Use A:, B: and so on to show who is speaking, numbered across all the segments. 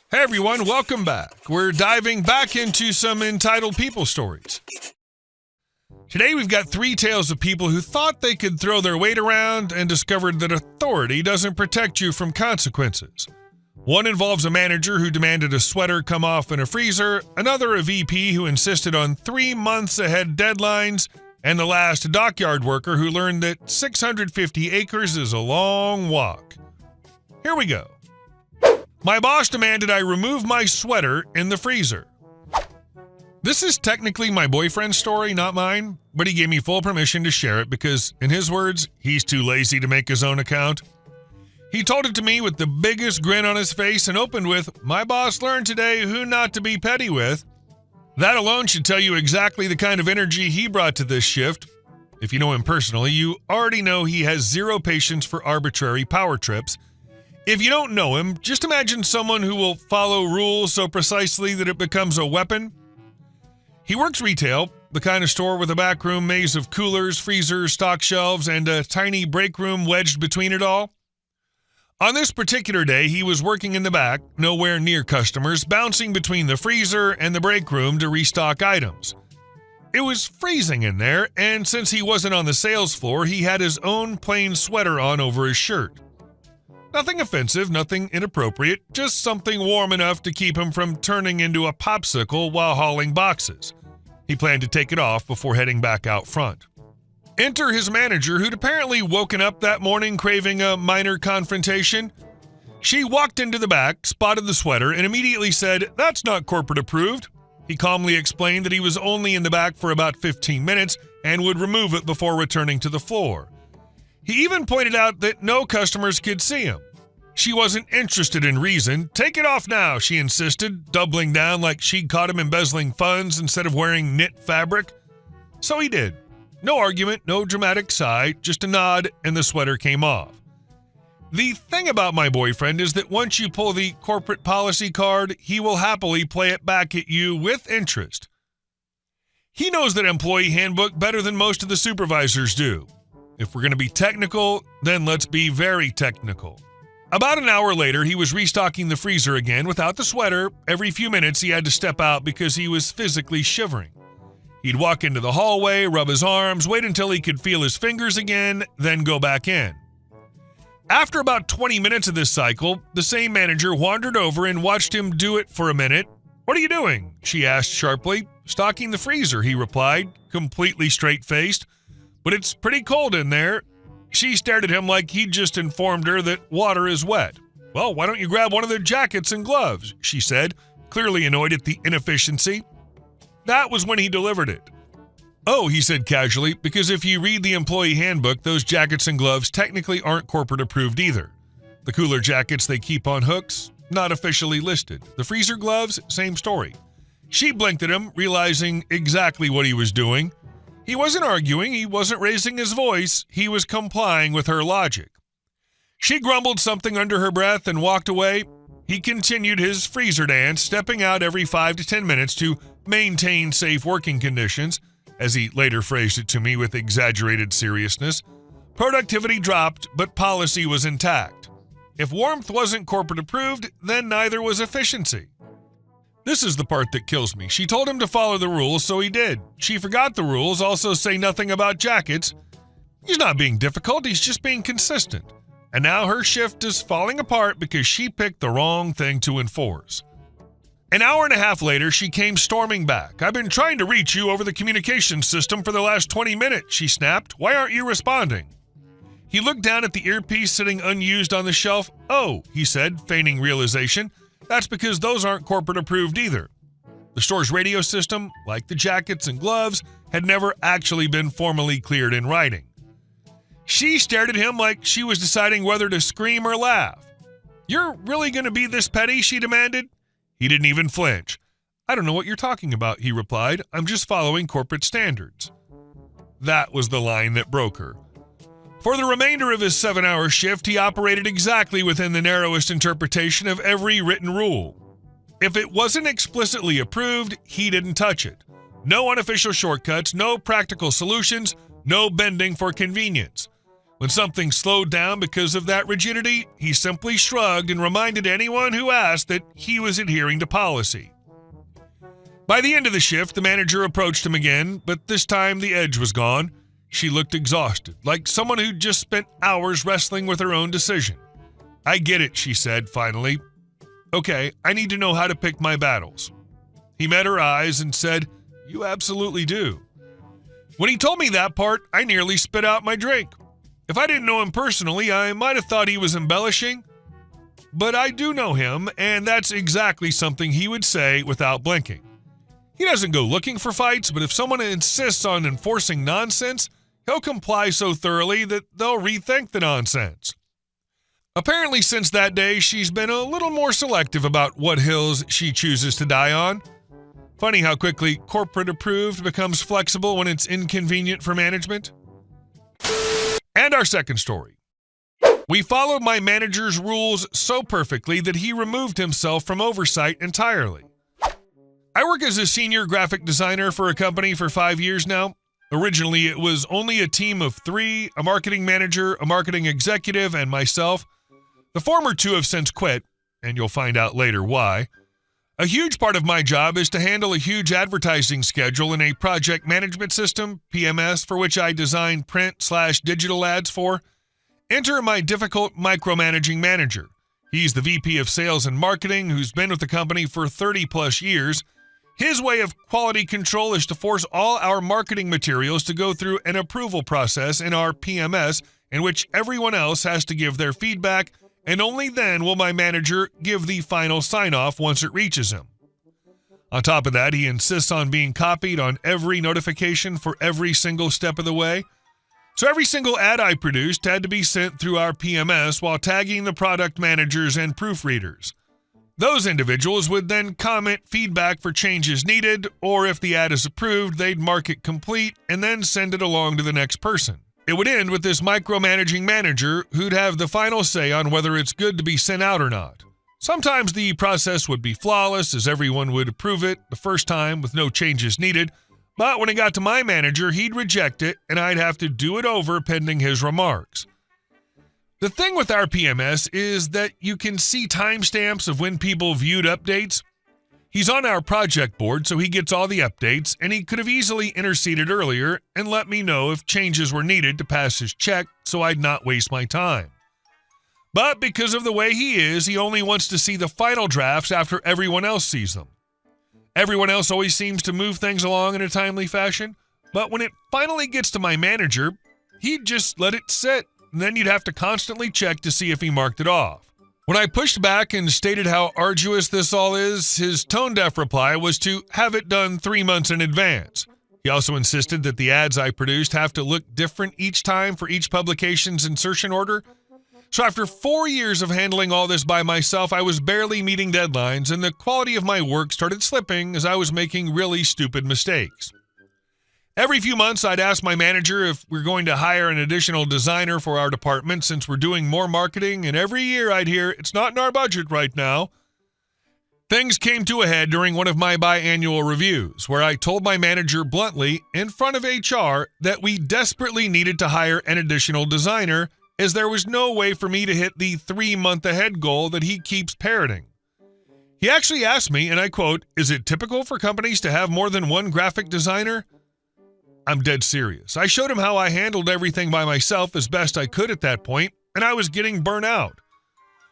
A: Hey everyone, welcome back. We're diving back into some entitled people stories. Today we've got three tales of people who thought they could throw their weight around and discovered that authority doesn't protect you from consequences. One involves a manager who demanded a sweater come off in a freezer, another a VP who insisted on 3 months ahead deadlines, and the last a dockyard worker who learned that 650 acres is a long walk. Here we go. My boss demanded I remove my sweater in the freezer. This is technically my boyfriend's story, not mine, but he gave me full permission to share it because, in his words, he's too lazy to make his own account. He told it to me with the biggest grin on his face and opened with, "My boss learned today who not to be petty with." That alone should tell you exactly the kind of energy he brought to this shift. If you know him personally, you already know he has zero patience for arbitrary power trips. If you don't know him, just imagine someone who will follow rules so precisely that it becomes a weapon. He works retail, the kind of store with a backroom maze of coolers, freezers, stock shelves, and a tiny break room wedged between it all. On this particular day, he was working in the back, nowhere near customers, bouncing between the freezer and the break room to restock items. It was freezing in there, and since he wasn't on the sales floor, he had his own plain sweater on over his shirt. Nothing offensive, nothing inappropriate, just something warm enough to keep him from turning into a popsicle while hauling boxes. He planned to take it off before heading back out front. Enter his manager, who'd apparently woken up that morning craving a minor confrontation. She walked into the back, spotted the sweater, and immediately said, "That's not corporate approved." He calmly explained that he was only in the back for about 15 minutes and would remove it before returning to the floor. He even pointed out that no customers could see him. She wasn't interested in reason. "Take it off now," she insisted, doubling down like she'd caught him embezzling funds instead of wearing knit fabric. So he did. No argument, no dramatic sigh, just a nod, and the sweater came off. The thing about my boyfriend is that once you pull the corporate policy card, he will happily play it back at you with interest. He knows that employee handbook better than most of the supervisors do. If we're going to be technical, then let's be very technical. About an hour later, he was restocking the freezer again without the sweater. Every few minutes, he had to step out because he was physically shivering. He'd walk into the hallway, rub his arms, wait until he could feel his fingers again, then go back in. After about 20 minutes of this cycle, the same manager wandered over and watched him do it for a minute. "What are you doing?" she asked sharply. "Stocking the freezer," he replied, completely straight-faced. "But it's pretty cold in there." She stared at him like he'd just informed her that water is wet. "Well, why don't you grab one of the jackets and gloves?" she said, clearly annoyed at the inefficiency. That was when he delivered it. "Oh," he said casually, "because if you read the employee handbook, those jackets and gloves technically aren't corporate approved either. The cooler jackets they keep on hooks, not officially listed. The freezer gloves, same story." She blinked at him, realizing exactly what he was doing. He wasn't arguing, he wasn't raising his voice, he was complying with her logic. She grumbled something under her breath and walked away. He continued his freezer dance, stepping out every 5 to 10 minutes to maintain safe working conditions, as he later phrased it to me with exaggerated seriousness. Productivity dropped, but policy was intact. If warmth wasn't corporate approved, then neither was efficiency. This is the part that kills me. She told him to follow the rules, so he did. She forgot the rules, also say nothing about jackets. He's not being difficult, he's just being consistent. And now her shift is falling apart because she picked the wrong thing to enforce. An hour and a half later, she came storming back. "I've been trying to reach you over the communication system for the last 20 minutes, she snapped. "Why aren't you responding?" He looked down at the earpiece sitting unused on the shelf. "Oh," he said, feigning realization. "That's because those aren't corporate approved either." The store's radio system, like the jackets and gloves, had never actually been formally cleared in writing. She stared at him like she was deciding whether to scream or laugh. "You're really going to be this petty?" she demanded. He didn't even flinch. "I don't know what you're talking about," he replied. "I'm just following corporate standards." That was the line that broke her. For the remainder of his 7-hour shift, he operated exactly within the narrowest interpretation of every written rule. If it wasn't explicitly approved, he didn't touch it. No unofficial shortcuts, no practical solutions, no bending for convenience. When something slowed down because of that rigidity, he simply shrugged and reminded anyone who asked that he was adhering to policy. By the end of the shift, the manager approached him again, but this time the edge was gone. She looked exhausted, like someone who'd just spent hours wrestling with her own decision. "I get it," she said finally. "Okay, I need to know how to pick my battles." He met her eyes and said, "You absolutely do." When he told me that part, I nearly spit out my drink. If I didn't know him personally, I might have thought he was embellishing. But I do know him, and that's exactly something he would say without blinking. He doesn't go looking for fights, but if someone insists on enforcing nonsense, he'll comply so thoroughly that they'll rethink the nonsense. Apparently, since that day, she's been a little more selective about what hills she chooses to die on. Funny how quickly corporate approved becomes flexible when it's inconvenient for management. And our second story. We followed my manager's rules so perfectly that he removed himself from oversight entirely. I work as a senior graphic designer for a company for 5 years now. Originally, it was only a team of 3, a marketing manager, a marketing executive, and myself. The former 2 have since quit, and you'll find out later why. A huge part of my job is to handle a huge advertising schedule in a project management system, PMS, for which I design print/digital ads for. Enter my difficult micromanaging manager. He's the VP of Sales and Marketing who's been with the company for 30-plus years. His way of quality control is to force all our marketing materials to go through an approval process in our PMS in which everyone else has to give their feedback, and only then will my manager give the final sign-off once it reaches him. On top of that, he insists on being copied on every notification for every single step of the way. So every single ad I produced had to be sent through our PMS while tagging the product managers and proofreaders. Those individuals would then comment feedback for changes needed, or if the ad is approved, they'd mark it complete and then send it along to the next person. It would end with this micromanaging manager who'd have the final say on whether it's good to be sent out or not. Sometimes the process would be flawless, as everyone would approve it the first time with no changes needed, but when it got to my manager, he'd reject it and I'd have to do it over pending his remarks. The thing with our PMS is that you can see timestamps of when people viewed updates. He's on our project board, so he gets all the updates, and he could have easily interceded earlier and let me know if changes were needed to pass his check so I'd not waste my time. But because of the way he is, he only wants to see the final drafts after everyone else sees them. Everyone else always seems to move things along in a timely fashion, but when it finally gets to my manager, he'd just let it sit. And then you'd have to constantly check to see if he marked it off. When I pushed back and stated how arduous this all is, his tone-deaf reply was to have it done 3 months in advance. He also insisted that the ads I produced have to look different each time for each publication's insertion order. So after 4 years of handling all this by myself, I was barely meeting deadlines, and the quality of my work started slipping as I was making really stupid mistakes. Every few months, I'd ask my manager if we're going to hire an additional designer for our department since we're doing more marketing, and every year I'd hear, "It's not in our budget right now." Things came to a head during one of my biannual reviews, where I told my manager bluntly, in front of HR, that we desperately needed to hire an additional designer, as there was no way for me to hit the 3-month-ahead goal that he keeps parroting. He actually asked me, and I quote, "Is it typical for companies to have more than one graphic designer?" I'm dead serious. I showed him how I handled everything by myself as best I could at that point, and I was getting burnt out.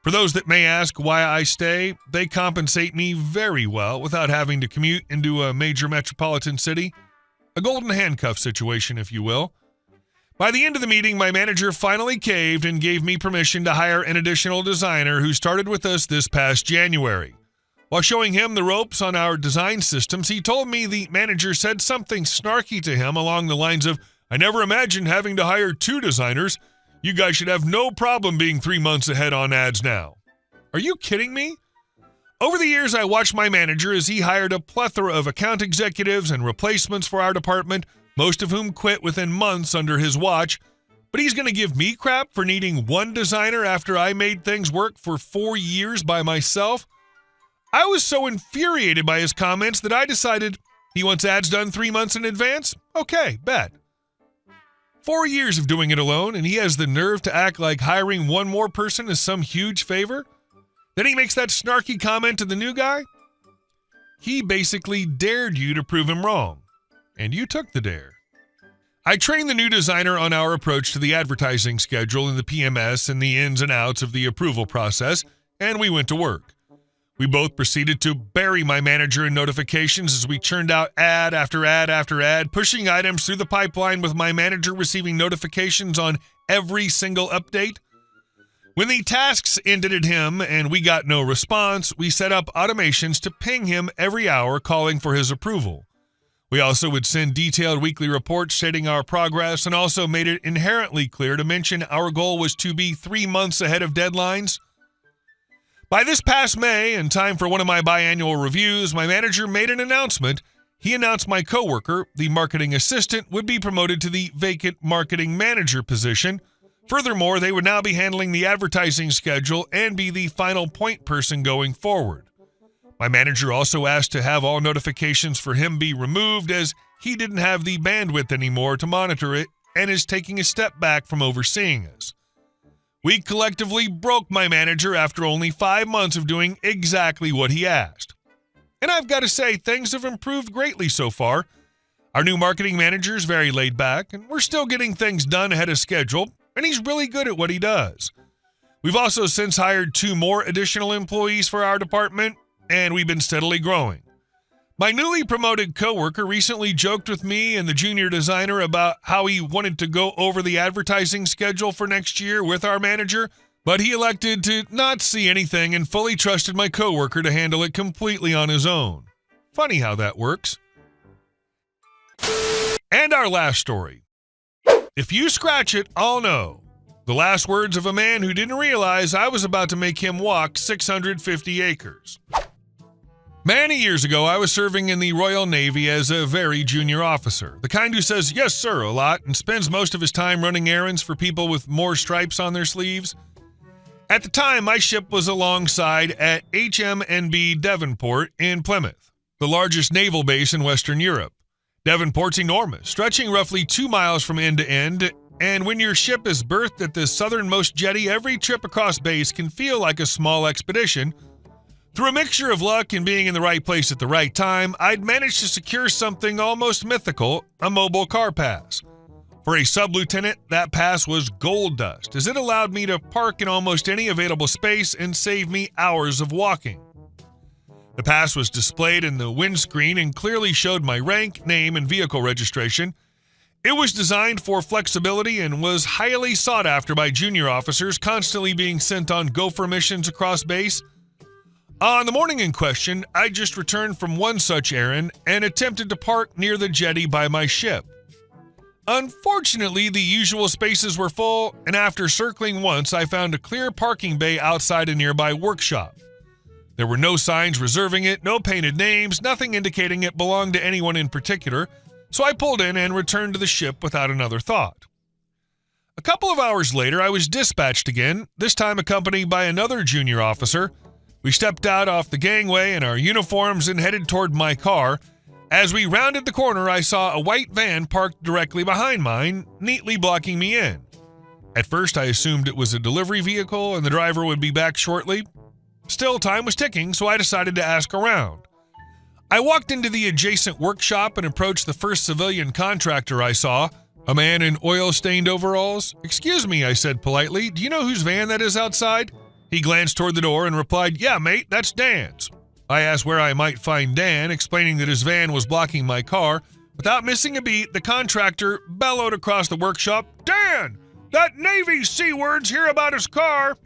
A: For those that may ask why I stay, they compensate me very well without having to commute into a major metropolitan city. A golden handcuff situation, if you will. By the end of the meeting, my manager finally caved and gave me permission to hire an additional designer who started with us this past January. While showing him the ropes on our design systems, he told me the manager said something snarky to him along the lines of, "I never imagined having to hire 2 designers. You guys should have no problem being 3 months ahead on ads now." Are you kidding me? Over the years, I watched my manager as he hired a plethora of account executives and replacements for our department, most of whom quit within months under his watch. But he's going to give me crap for needing 1 designer after I made things work for 4 years by myself? I was so infuriated by his comments that I decided he wants ads done 3 months in advance? Okay, bet. 4 years of doing it alone, and he has the nerve to act like hiring one more person is some huge favor? Then he makes that snarky comment to the new guy? He basically dared you to prove him wrong, and you took the dare. I trained the new designer on our approach to the advertising schedule and the PMS and the ins and outs of the approval process, and we went to work. We both proceeded to bury my manager in notifications as we churned out ad after ad after ad, pushing items through the pipeline with my manager receiving notifications on every single update. When the tasks ended at him and we got no response, we set up automations to ping him every hour calling for his approval. We also would send detailed weekly reports stating our progress and also made it inherently clear to mention our goal was to be 3 months ahead of deadlines. By this past May, in time for one of my biannual reviews, my manager made an announcement. He announced my coworker, the marketing assistant, would be promoted to the vacant marketing manager position. Furthermore, they would now be handling the advertising schedule and be the final point person going forward. My manager also asked to have all notifications for him be removed as he didn't have the bandwidth anymore to monitor it and is taking a step back from overseeing us. We collectively broke my manager after only 5 months of doing exactly what he asked. And I've got to say, things have improved greatly so far. Our new marketing manager is very laid back, and we're still getting things done ahead of schedule, and he's really good at what he does. We've also since hired 2 more additional employees for our department, and we've been steadily growing. My newly promoted coworker recently joked with me and the junior designer about how he wanted to go over the advertising schedule for next year with our manager, but he elected to not see anything and fully trusted my coworker to handle it completely on his own. Funny how that works. And our last story. If you scratch it, I'll know. The last words of a man who didn't realize I was about to make him walk 650 acres. Many years ago, I was serving in the Royal Navy as a very junior officer, the kind who says yes sir a lot and spends most of his time running errands for people with more stripes on their sleeves. At the time, my ship was alongside at HMNB Devonport in Plymouth, the largest naval base in Western Europe. Devonport's enormous, stretching roughly 2 miles from end to end, and when your ship is berthed at the southernmost jetty, every trip across base can feel like a small expedition. Through a mixture of luck and being in the right place at the right time, I'd managed to secure something almost mythical, a mobile car pass. For a sub-lieutenant, that pass was gold dust, as it allowed me to park in almost any available space and save me hours of walking. The pass was displayed in the windscreen and clearly showed my rank, name, and vehicle registration. It was designed for flexibility and was highly sought after by junior officers constantly being sent on gopher missions across base. On the morning in question, I just returned from one such errand and attempted to park near the jetty by my ship. Unfortunately, the usual spaces were full, and after circling once, I found a clear parking bay outside a nearby workshop. There were no signs reserving it, no painted names, nothing indicating it belonged to anyone in particular, so I pulled in and returned to the ship without another thought. A couple of hours later, I was dispatched again, this time accompanied by another junior officer. We stepped out off the gangway in our uniforms and headed toward my car. As we rounded the corner, I saw a white van parked directly behind mine, neatly blocking me in. At first, I assumed it was a delivery vehicle and the driver would be back shortly. Still, time was ticking, so I decided to ask around. I walked into the adjacent workshop and approached the first civilian contractor I saw, a man in oil-stained overalls. "Excuse me," I said politely, "do you know whose van that is outside?" He glanced toward the door and replied, "Yeah, mate, that's Dan's." I asked where I might find Dan, explaining that his van was blocking my car. Without missing a beat, the contractor bellowed across the workshop, "Dan, that Navy C-word's here about his car."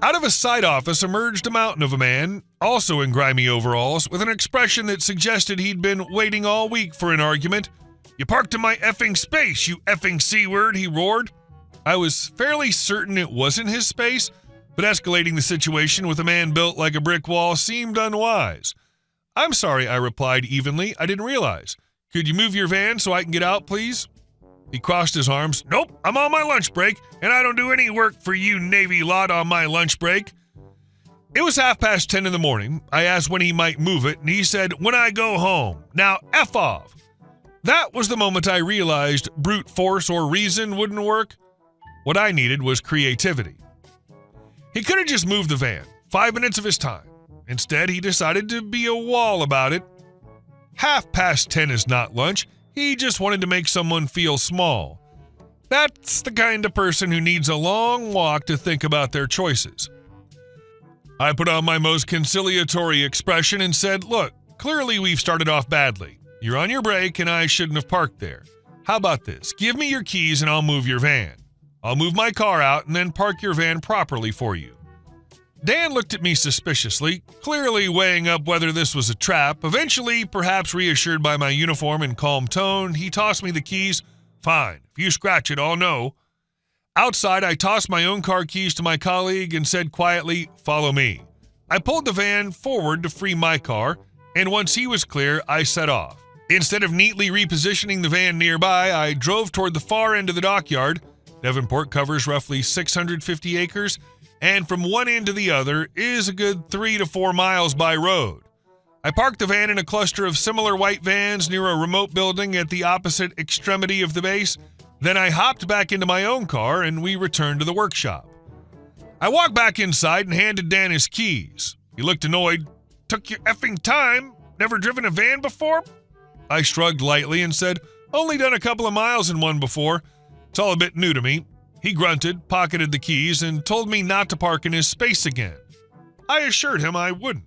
A: Out of a side office emerged a mountain of a man, also in grimy overalls, with an expression that suggested he'd been waiting all week for an argument. "You parked in my effing space, you effing C-word," he roared. I was fairly certain it wasn't his space, but escalating the situation with a man built like a brick wall seemed unwise. "I'm sorry," I replied evenly. "I didn't realize. Could you move your van so I can get out, please?" He crossed his arms. "Nope, I'm on my lunch break, and I don't do any work for you Navy lot on my lunch break." It was 10:30 in the morning. I asked when he might move it, and he said, "When I go home. Now, F off." That was the moment I realized brute force or reason wouldn't work. What I needed was creativity. He could have just moved the van, 5 minutes of his time. Instead, he decided to be a wall about it. 10:30 is not lunch. He just wanted to make someone feel small. That's the kind of person who needs a long walk to think about their choices. I put on my most conciliatory expression and said, "Look, clearly we've started off badly. You're on your break and I shouldn't have parked there. How about this? Give me your keys and I'll move your van. I'll move my car out and then park your van properly for you." Dan looked at me suspiciously, clearly weighing up whether this was a trap. Eventually, perhaps reassured by my uniform and calm tone, he tossed me the keys. "Fine, if you scratch it, I'll know." Outside, I tossed my own car keys to my colleague and said quietly, "Follow me." I pulled the van forward to free my car, and once he was clear, I set off. Instead of neatly repositioning the van nearby, I drove toward the far end of the dockyard. Devonport covers roughly 650 acres, and from one end to the other is a good 3 to 4 miles by road. I parked the van in a cluster of similar white vans near a remote building at the opposite extremity of the base. Then I hopped back into my own car and we returned to the workshop. I walked back inside and handed Dan his keys. He looked annoyed. "Took your effing time? Never driven a van before?" I shrugged lightly and said, "Only done a couple of miles in one before. It's all a bit new to me." He grunted, pocketed the keys, and told me not to park in his space again. I assured him I wouldn't.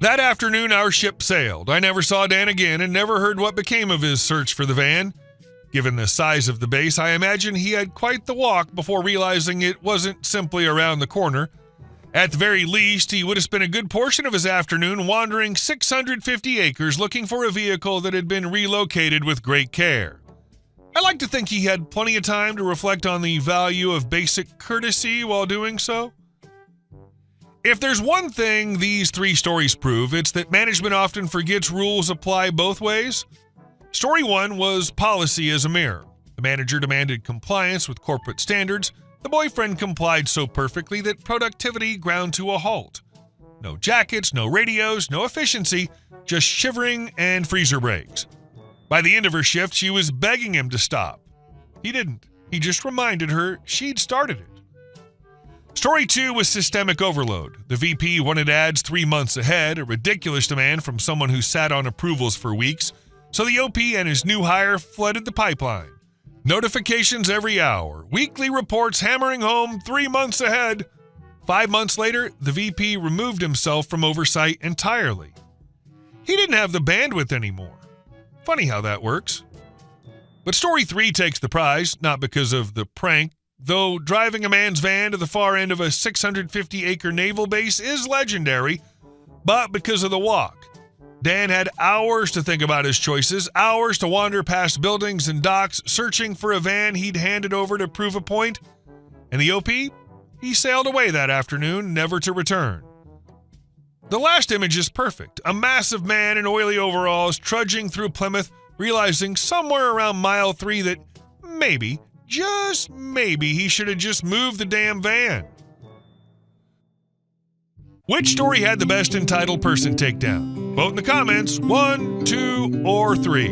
A: That afternoon, our ship sailed. I never saw Dan again and never heard what became of his search for the van. Given the size of the base, I imagine he had quite the walk before realizing it wasn't simply around the corner. At the very least, he would have spent a good portion of his afternoon wandering 650 acres looking for a vehicle that had been relocated with great care. I like to think he had plenty of time to reflect on the value of basic courtesy while doing so. If there's one thing these 3 stories prove, it's that management often forgets rules apply both ways. Story 1 was policy as a mirror. The manager demanded compliance with corporate standards. The boyfriend complied so perfectly that productivity ground to a halt. No jackets, no radios, no efficiency, just shivering and freezer breaks. By the end of her shift, she was begging him to stop. He didn't. He just reminded her she'd started it. Story 2 was systemic overload. The VP wanted ads 3 months ahead, a ridiculous demand from someone who sat on approvals for weeks, so the OP and his new hire flooded the pipeline. Notifications every hour, weekly reports hammering home 3 months ahead. 5 months later, the VP removed himself from oversight entirely. He didn't have the bandwidth anymore. Funny how that works. But story 3 takes the prize, not because of the prank, though driving a man's van to the far end of a 650-acre naval base is legendary, but because of the walk. Dan had hours to think about his choices, hours to wander past buildings and docks, searching for a van he'd handed over to prove a point. And the OP? He sailed away that afternoon, never to return. The last image is perfect. A massive man in oily overalls trudging through Plymouth, realizing somewhere around mile 3 that maybe, just maybe, he should have just moved the damn van. Which story had the best entitled person takedown? Vote in the comments, 1, 2, or 3.